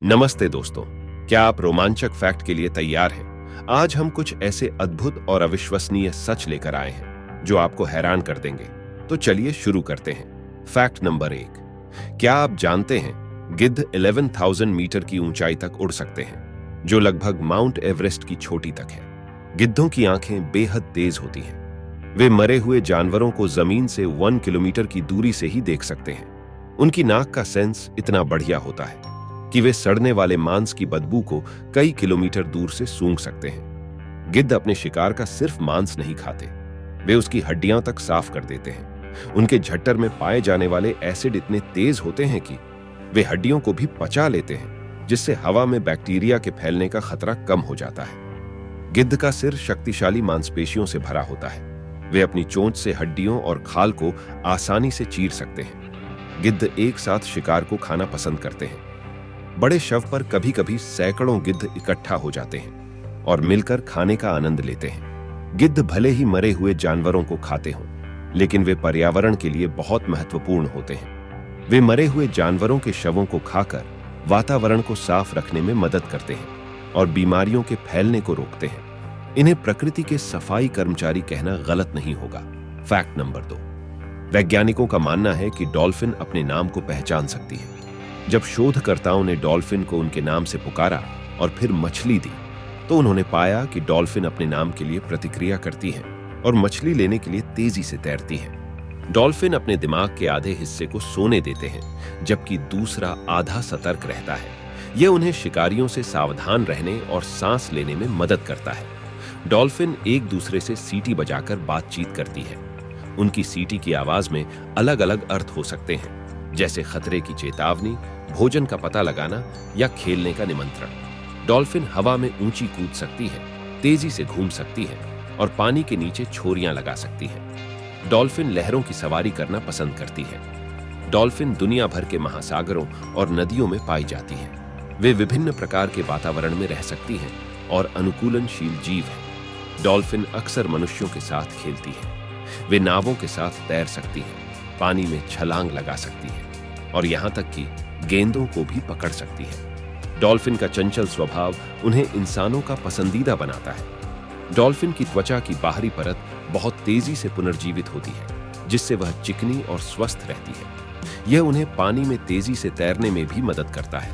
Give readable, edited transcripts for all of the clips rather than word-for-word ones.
नमस्ते दोस्तों। क्या आप रोमांचक फैक्ट के लिए तैयार हैं? आज हम कुछ ऐसे अद्भुत और अविश्वसनीय सच लेकर आए हैं जो आपको हैरान कर देंगे। तो चलिए शुरू करते हैं। Fact number 1। क्या आप जानते हैं गिद्ध 11,000 मीटर की ऊंचाई तक उड़ सकते हैं, जो लगभग माउंट एवरेस्ट की चोटी तक है। गिद्धों की आंखें बेहद तेज होती हैं। वे मरे हुए जानवरों को जमीन से 1 किलोमीटर की दूरी से ही देख सकते हैं। उनकी नाक का सेंस इतना बढ़िया होता है कि वे सड़ने वाले मांस की बदबू को कई किलोमीटर दूर से सूंघ सकते हैं। गिद्ध अपने शिकार का सिर्फ मांस नहीं खाते, वे उसकी हड्डियां तक साफ कर देते हैं। उनके झट्टर में पाए जाने वाले एसिड इतने तेज होते हैं कि वे हड्डियों को भी पचा लेते हैं, जिससे हवा में बैक्टीरिया के फैलने का खतरा कम हो जाता है। गिद्ध का सिर शक्तिशाली मांसपेशियों से भरा होता है। वे अपनी चोंच से हड्डियों और खाल को आसानी से चीर सकते हैं। गिद्ध एक साथ शिकार को खाना पसंद करते हैं। बड़े शव पर कभी कभी सैकड़ों गिद्ध इकट्ठा हो जाते हैं और मिलकर खाने का आनंद लेते हैं। गिद्ध भले ही मरे हुए जानवरों को खाते हों, लेकिन वे पर्यावरण के लिए बहुत महत्वपूर्ण होते हैं। वे मरे हुए जानवरों के शवों को खाकर वातावरण को साफ रखने में मदद करते हैं और बीमारियों के फैलने को रोकते हैं। इन्हें प्रकृति के सफाई कर्मचारी कहना गलत नहीं होगा। Fact number 2। वैज्ञानिकों का मानना है कि डॉल्फिन अपने नाम को पहचान सकती है। जब शोधकर्ताओं ने डॉल्फिन को उनके नाम से पुकारा और फिर मछली दी, तो उन्होंने पाया कि डॉल्फिन अपने नाम के लिए प्रतिक्रिया करती है और मछली लेने के लिए तेजी से तैरती है। डॉल्फिन अपने दिमाग के आधे हिस्से को सोने देते हैं, जबकि दूसरा आधा सतर्क रहता है। यह उन्हें शिकारियों से सावधान रहने और सांस लेने में मदद करता है। डॉल्फिन एक दूसरे से सीटी बजाकर बातचीत करती है। उनकी सीटी की आवाज में अलग अलग अर्थ हो सकते हैं, जैसे खतरे की चेतावनी, भोजन का पता लगाना या खेलने का निमंत्रण। डॉल्फिन हवा में ऊंची कूद सकती है, तेजी से घूम सकती है और पानी के नीचे छोरियां लगा सकती है। डॉल्फिन लहरों की सवारी करना पसंद करती है। डॉल्फिन दुनिया भर के महासागरों और नदियों में पाई जाती है। वे विभिन्न प्रकार के वातावरण में रह सकती हैं और अनुकूलनशील जीव हैं। डॉल्फिन अक्सर मनुष्यों के साथ खेलती है। वे नावों के साथ तैर सकती हैं, पानी में छलांग लगा सकती है और यहां तक कि गेंदों को भी पकड़ सकती है। डॉल्फिन का चंचल स्वभाव उन्हें इंसानों का पसंदीदा बनाता है। डॉल्फिन की त्वचा की बाहरी परत बहुत तेजी से पुनर्जीवित होती है, जिससे वह चिकनी और स्वस्थ रहती है। यह उन्हें पानी में तेजी से तैरने में भी मदद करता है।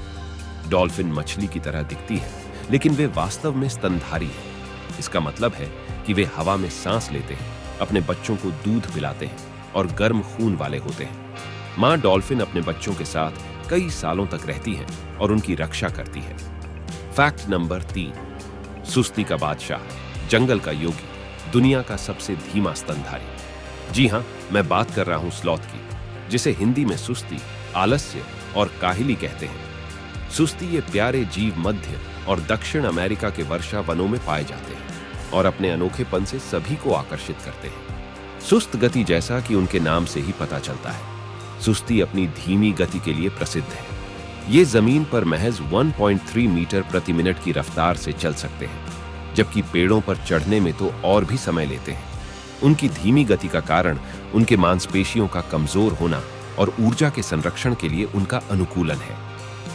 डॉल्फिन मछली की तरह दिखती है, लेकिन वे वास्तव में स्तनधारी हैं। इसका मतलब है कि वे हवा में सांस लेते हैं, अपने बच्चों को दूध पिलाते हैं और गर्म खून वाले होते हैं। मां डॉल्फिन अपने बच्चों के साथ कई सालों तक रहती है और उनकी रक्षा करती है। Fact number 3। सुस्ती का बादशाह, जंगल का योगी, दुनिया का सबसे धीमा स्तनधारी। जी हां, मैं बात कर रहा हूं स्लॉथ की, जिसे हिंदी में सुस्ती, आलस्य और काहिली कहते हैं। सुस्ती ये प्यारे जीव मध्य और दक्षिण अमेरिका के वर्षा वनों में पाए जाते हैं और अपने अनोखेपन से सभी को आकर्षित करते हैं। सुस्त गति, जैसा कि उनके नाम से ही पता चलता है, सुस्ती अपनी धीमी गति के लिए प्रसिद्ध है। ये जमीन पर महज 1.3 मीटर प्रति मिनट की रफ्तार से चल सकते हैं, जबकि पेड़ों पर चढ़ने में तो और भी समय लेते हैं। उनकी धीमी गति का कारण उनके मांसपेशियों का कमजोर होना और ऊर्जा के संरक्षण के लिए उनका अनुकूलन है।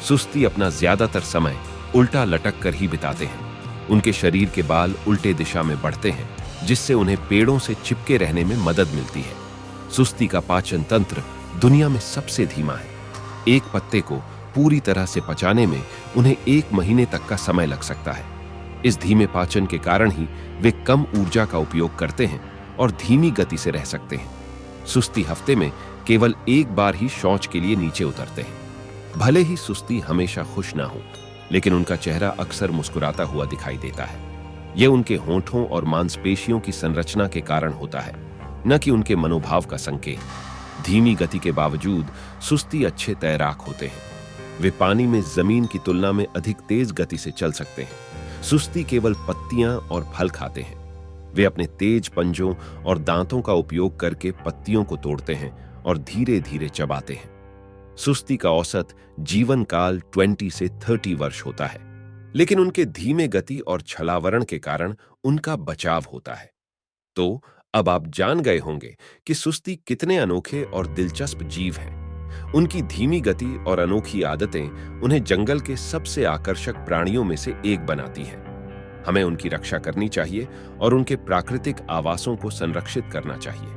सुस्ती अपना ज्यादातर समय उल्टा लटक कर ही बिताते हैं। उनके शरीर के बाल उल्टे दिशा में बढ़ते हैं, जिससे उन्हें पेड़ों से चिपके रहने में मदद मिलती है। सुस्ती का पाचन तंत्र दुनिया में सबसे धीमा है। एक पत्ते को पूरी तरह से पचाने में उन्हें 1 महीने तक का समय लग सकता है। इस धीमे पाचन के कारण ही वे कम ऊर्जा का उपयोग करते हैं और धीमी गति से रह सकते हैं। सुस्ती हफ्ते में केवल एक बार ही शौच के लिए नीचे उतरते हैं। भले ही सुस्ती हमेशा खुश ना हो, लेकिन उनका चेहरा अक्सर मुस्कुराता हुआ दिखाई देता है। यह उनके होंठों और मांसपेशियों की संरचना के कारण होता है, न कि उनके मनोभाव का संकेत। धीमी गति के बावजूद सुस्ती अच्छे तैराक होते हैं। वे पानी में जमीन की तुलना में अधिक तेज गति से चल सकते हैं। सुस्ती केवल पत्तियां और फल खाते हैं। वे अपने तेज पंजों और दांतों का उपयोग करके पत्तियों को तोड़ते हैं और धीरे धीरे चबाते हैं। सुस्ती का औसत जीवन काल 20 से 30 वर्ष होता है, लेकिन उनके धीमे गति और छलावरण के कारण उनका बचाव होता है। तो अब आप जान गए होंगे कि सुस्ती कितने अनोखे और दिलचस्प जीव हैं। उनकी धीमी गति और अनोखी आदतें उन्हें जंगल के सबसे आकर्षक प्राणियों में से एक बनाती हैं। हमें उनकी रक्षा करनी चाहिए और उनके प्राकृतिक आवासों को संरक्षित करना चाहिए।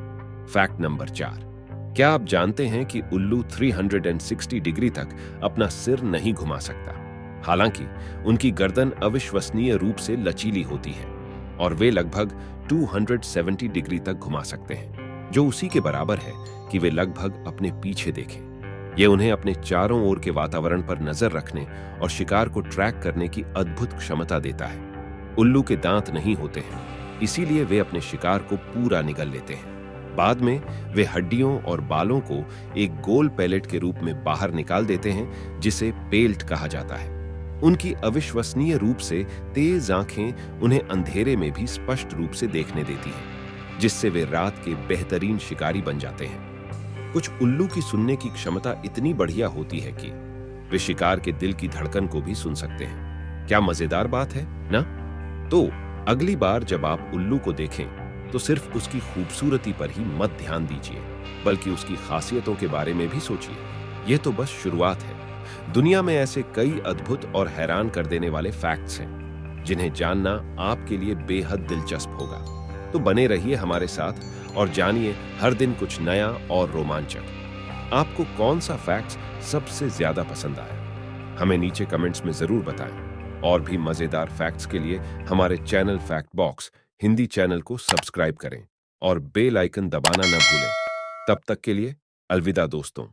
Fact number 4। क्या आप जानते हैं कि उल्लू 360 डिग्री तक अपना सिर नहीं घुमा सकता? हालांकि उनकी गर्दन अविश्वसनीय रूप से लचीली होती है और वे लगभग 270 डिग्री तक घुमा सकते हैं, जो उसी के बराबर है कि वे लगभग अपने पीछे देखें। ये उन्हें अपने चारों ओर के वातावरण पर नजर रखने और शिकार को ट्रैक करने की अद्भुत क्षमता देता है। उल्लू के दांत नहीं होते हैं, इसीलिए वे अपने शिकार को पूरा निगल लेते हैं। बाद में वे हड्डियों और बालों को एक गोल पैलेट के रूप में बाहर निकाल देते हैं, जिसे पेल्ट कहा जाता है। उनकी अविश्वसनीय रूप से तेज आंखें उन्हें अंधेरे में भी स्पष्ट रूप से देखने देती हैं, जिससे वे रात के बेहतरीन शिकारी बन जाते हैं। कुछ उल्लू की सुनने की क्षमता इतनी बढ़िया होती है कि वे शिकार के दिल की धड़कन को भी सुन सकते हैं। क्या मजेदार बात है ना? तो अगली बार जब आप उल्लू को देखें तो सिर्फ उसकी खूबसूरती पर ही मत ध्यान दीजिए, बल्कि उसकी खासियतों के बारे में भी सोचिए। यह तो बस शुरुआत है। दुनिया में ऐसे कई अद्भुत और हैरान कर देने वाले फैक्ट्स हैं, जिन्हें जानना आपके लिए बेहद दिलचस्प होगा। तो बने रहिए हमारे साथ और जानिए हर दिन कुछ नया और रोमांचक। आपको कौन सा फैक्ट्स सबसे ज्यादा पसंद आया? हमें नीचे कमेंट्स में जरूर बताएं। और भी मजेदार फैक्ट्स के लिए हमारे channel fact box Hindi channel को सब्सक्राइब करें और बेल आइकन दबाना न भूलें। तब तक के लिए अलविदा दोस्तों।